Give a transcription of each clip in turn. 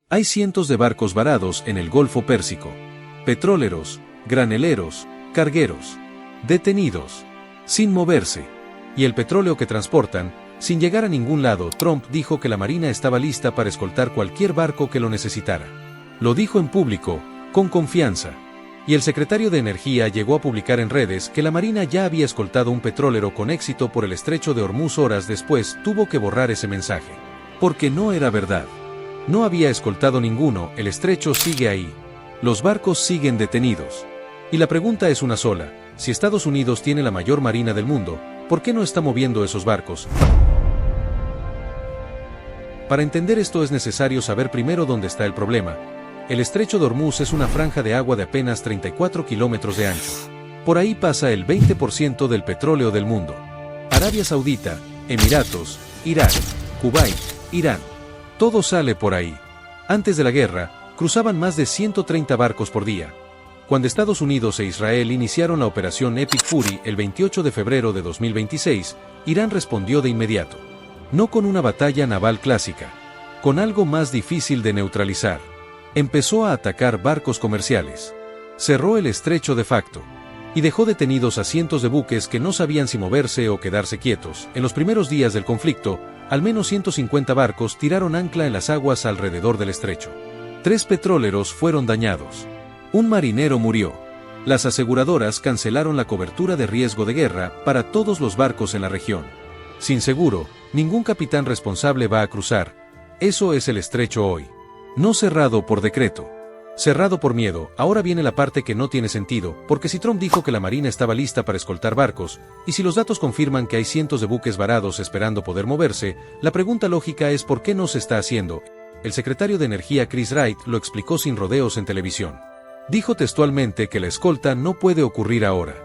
Hay cientos de barcos varados en el Golfo Pérsico. Petroleros, graneleros, cargueros. Detenidos. Sin moverse. Y el petróleo que transportan, sin llegar a ningún lado. Trump dijo que la Marina estaba lista para escoltar cualquier barco que lo necesitara. Lo dijo en público, con confianza. Y el secretario de Energía llegó a publicar en redes que la Marina ya había escoltado un petrolero con éxito por el estrecho de Hormuz. Horas después tuvo que borrar ese mensaje. Porque no era verdad. No había escoltado ninguno, el estrecho sigue ahí. Los barcos siguen detenidos. Y la pregunta es una sola: si Estados Unidos tiene la mayor marina del mundo, ¿por qué no está moviendo esos barcos? Para entender esto es necesario saber primero dónde está el problema. El estrecho de Hormuz es una franja de agua de apenas 34 kilómetros de ancho. Por ahí pasa el 20% del petróleo del mundo. Arabia Saudita, Emiratos, Irak, Kuwait, Irán. Todo sale por ahí. Antes de la guerra, cruzaban más de 130 barcos por día. Cuando Estados Unidos e Israel iniciaron la operación Epic Fury el 28 de febrero de 2026, Irán respondió de inmediato. No con una batalla naval clásica, con algo más difícil de neutralizar. Empezó a atacar barcos comerciales. Cerró el estrecho de facto. Y dejó detenidos a cientos de buques que no sabían si moverse o quedarse quietos. En los primeros días del conflicto, al menos 150 barcos tiraron ancla en las aguas alrededor del estrecho. 3 petroleros fueron dañados. Un marinero murió. Las aseguradoras cancelaron la cobertura de riesgo de guerra para todos los barcos en la región. Sin seguro, ningún capitán responsable va a cruzar. Eso es el estrecho hoy. No cerrado por decreto. Cerrado por miedo. Ahora viene la parte que no tiene sentido, porque si Trump dijo que la Marina estaba lista para escoltar barcos, y si los datos confirman que hay cientos de buques varados esperando poder moverse, la pregunta lógica es ¿por qué no se está haciendo? El secretario de Energía Chris Wright lo explicó sin rodeos en televisión. Dijo textualmente que la escolta no puede ocurrir ahora.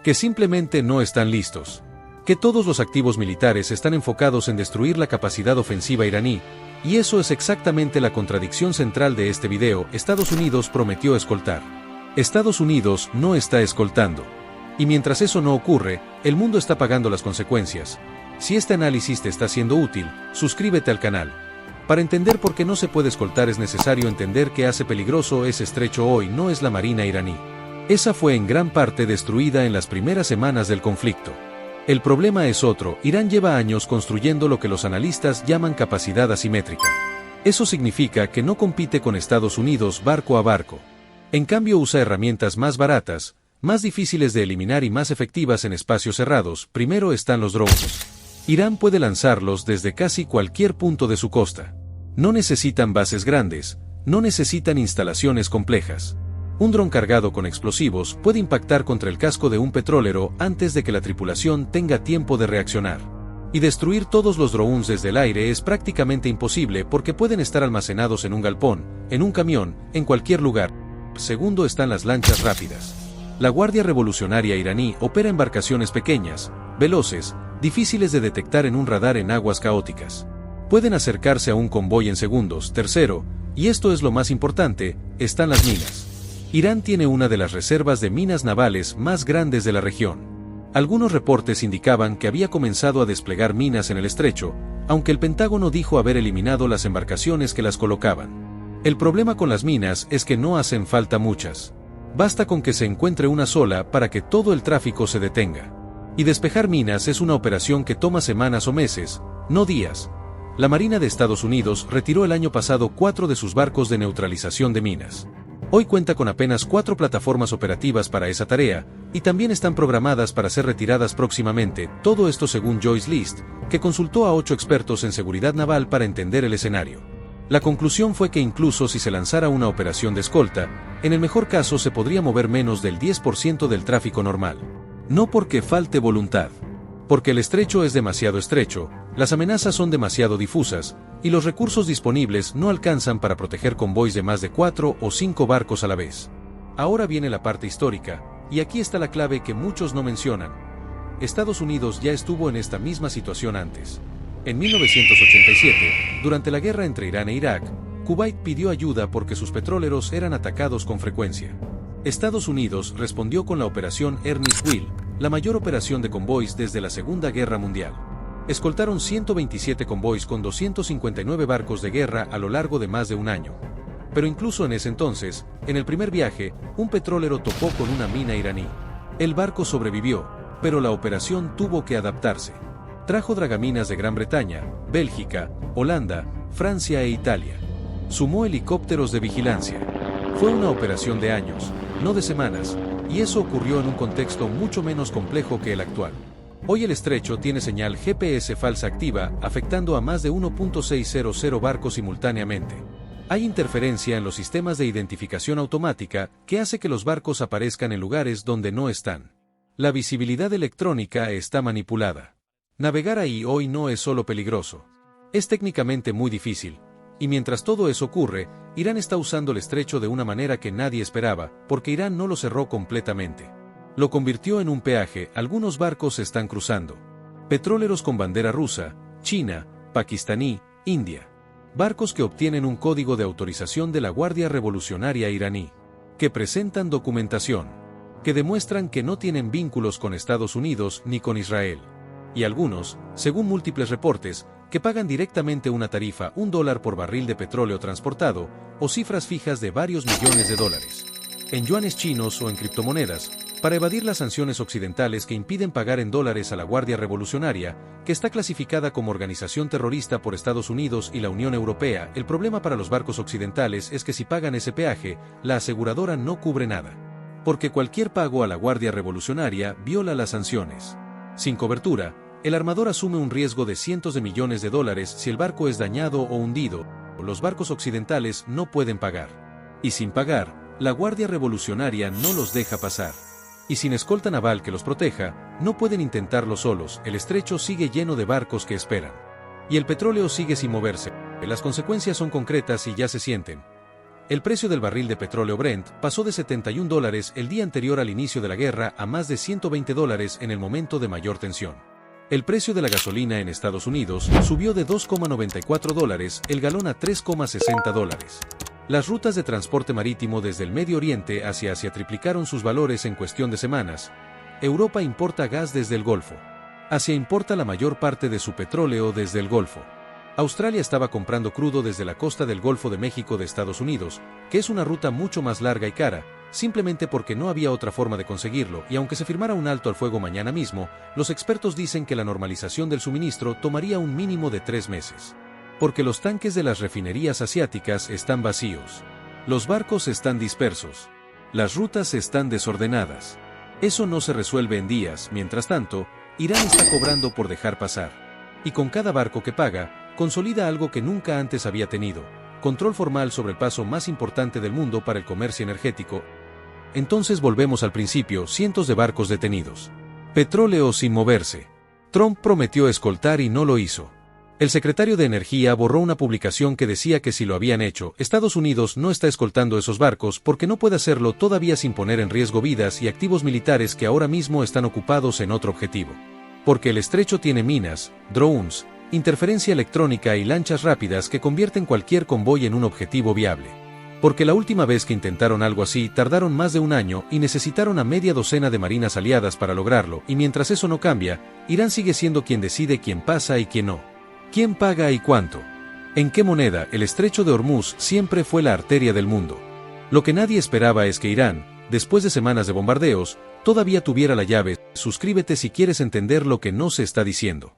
Que simplemente no están listos. Que todos los activos militares están enfocados en destruir la capacidad ofensiva iraní, y eso es exactamente la contradicción central de este video. Estados Unidos prometió escoltar. Estados Unidos no está escoltando. Y mientras eso no ocurre, el mundo está pagando las consecuencias. Si este análisis te está siendo útil, suscríbete al canal. Para entender por qué no se puede escoltar es necesario entender qué hace peligroso ese estrecho hoy. No es la Marina iraní. Esa fue en gran parte destruida en las primeras semanas del conflicto. El problema es otro. Irán lleva años construyendo lo que los analistas llaman capacidad asimétrica. Eso significa que no compite con Estados Unidos barco a barco. En cambio usa herramientas más baratas, más difíciles de eliminar y más efectivas en espacios cerrados. Primero están los drones. Irán puede lanzarlos desde casi cualquier punto de su costa. No necesitan bases grandes, no necesitan instalaciones complejas. Un dron cargado con explosivos puede impactar contra el casco de un petrolero antes de que la tripulación tenga tiempo de reaccionar. Y destruir todos los drones desde el aire es prácticamente imposible porque pueden estar almacenados en un galpón, en un camión, en cualquier lugar. Segundo están las lanchas rápidas. La Guardia Revolucionaria iraní opera embarcaciones pequeñas, veloces, difíciles de detectar en un radar en aguas caóticas. Pueden acercarse a un convoy en segundos. Tercero, y esto es lo más importante, están las minas. Irán tiene una de las reservas de minas navales más grandes de la región. Algunos reportes indicaban que había comenzado a desplegar minas en el estrecho, aunque el Pentágono dijo haber eliminado las embarcaciones que las colocaban. El problema con las minas es que no hacen falta muchas. Basta con que se encuentre una sola para que todo el tráfico se detenga. Y despejar minas es una operación que toma semanas o meses, no días. La Marina de Estados Unidos retiró el año pasado 4 de sus barcos de neutralización de minas. Hoy cuenta con apenas 4 plataformas operativas para esa tarea, y también están programadas para ser retiradas próximamente. Todo esto según Joyce List, que consultó a 8 expertos en seguridad naval para entender el escenario. La conclusión fue que incluso si se lanzara una operación de escolta, en el mejor caso se podría mover menos del 10% del tráfico normal. No porque falte voluntad. Porque el estrecho es demasiado estrecho, las amenazas son demasiado difusas, y los recursos disponibles no alcanzan para proteger convoys de más de 4 o 5 barcos a la vez. Ahora viene la parte histórica, y aquí está la clave que muchos no mencionan. Estados Unidos ya estuvo en esta misma situación antes. En 1987, durante la guerra entre Irán e Irak, Kuwait pidió ayuda porque sus petroleros eran atacados con frecuencia. Estados Unidos respondió con la operación Ernest Will, la mayor operación de convoys desde la Segunda Guerra Mundial. Escoltaron 127 convoys con 259 barcos de guerra a lo largo de más de un año. Pero incluso en ese entonces, en el primer viaje, un petrolero topó con una mina iraní. El barco sobrevivió, pero la operación tuvo que adaptarse. Trajo dragaminas de Gran Bretaña, Bélgica, Holanda, Francia e Italia. Sumó helicópteros de vigilancia. Fue una operación de años, no de semanas, y eso ocurrió en un contexto mucho menos complejo que el actual. Hoy el estrecho tiene señal GPS falsa activa, afectando a más de 1.600 barcos simultáneamente. Hay interferencia en los sistemas de identificación automática que hace que los barcos aparezcan en lugares donde no están. La visibilidad electrónica está manipulada. Navegar ahí hoy no es solo peligroso. Es técnicamente muy difícil. Y mientras todo eso ocurre, Irán está usando el estrecho de una manera que nadie esperaba, porque Irán no lo cerró completamente. Lo convirtió en un peaje, algunos barcos están cruzando. Petroleros con bandera rusa, China, pakistaní, India. Barcos que obtienen un código de autorización de la Guardia Revolucionaria iraní. Que presentan documentación. Que demuestran que no tienen vínculos con Estados Unidos ni con Israel. Y algunos, según múltiples reportes, que pagan directamente una tarifa $1 por barril de petróleo transportado, o cifras fijas de varios millones de dólares. En yuanes chinos o en criptomonedas, para evadir las sanciones occidentales que impiden pagar en dólares a la Guardia Revolucionaria, que está clasificada como organización terrorista por Estados Unidos y la Unión Europea. El problema para los barcos occidentales es que si pagan ese peaje, la aseguradora no cubre nada. Porque cualquier pago a la Guardia Revolucionaria viola las sanciones. Sin cobertura, el armador asume un riesgo de cientos de millones de dólares si el barco es dañado o hundido. Los barcos occidentales no pueden pagar. Y sin pagar, la Guardia Revolucionaria no los deja pasar. Y sin escolta naval que los proteja, no pueden intentarlo solos. El estrecho sigue lleno de barcos que esperan. Y el petróleo sigue sin moverse. Las consecuencias son concretas y ya se sienten. El precio del barril de petróleo Brent pasó de $71 el día anterior al inicio de la guerra a más de $120 en el momento de mayor tensión. El precio de la gasolina en Estados Unidos subió de $2,94 el galón a $3,60. Las rutas de transporte marítimo desde el Medio Oriente hacia Asia triplicaron sus valores en cuestión de semanas. Europa importa gas desde el Golfo. Asia importa la mayor parte de su petróleo desde el Golfo. Australia estaba comprando crudo desde la costa del Golfo de México de Estados Unidos, que es una ruta mucho más larga y cara, simplemente porque no había otra forma de conseguirlo, y aunque se firmara un alto al fuego mañana mismo, los expertos dicen que la normalización del suministro tomaría un mínimo de 3 meses. Porque los tanques de las refinerías asiáticas están vacíos. Los barcos están dispersos. Las rutas están desordenadas. Eso no se resuelve en días. Mientras tanto, Irán está cobrando por dejar pasar. Y con cada barco que paga, consolida algo que nunca antes había tenido: control formal sobre el paso más importante del mundo para el comercio energético. Entonces volvemos al principio: cientos de barcos detenidos. Petróleo sin moverse. Trump prometió escoltar y no lo hizo. El secretario de Energía borró una publicación que decía que si lo habían hecho, Estados Unidos no está escoltando esos barcos porque no puede hacerlo todavía sin poner en riesgo vidas y activos militares que ahora mismo están ocupados en otro objetivo. Porque el estrecho tiene minas, drones, interferencia electrónica y lanchas rápidas que convierten cualquier convoy en un objetivo viable. Porque la última vez que intentaron algo así tardaron más de un año y necesitaron a media docena de marinas aliadas para lograrlo, y mientras eso no cambia, Irán sigue siendo quien decide quién pasa y quién no. ¿Quién paga y cuánto? ¿En qué moneda? El estrecho de Hormuz siempre fue la arteria del mundo. Lo que nadie esperaba es que Irán, después de semanas de bombardeos, todavía tuviera la llave. Suscríbete si quieres entender lo que no se está diciendo.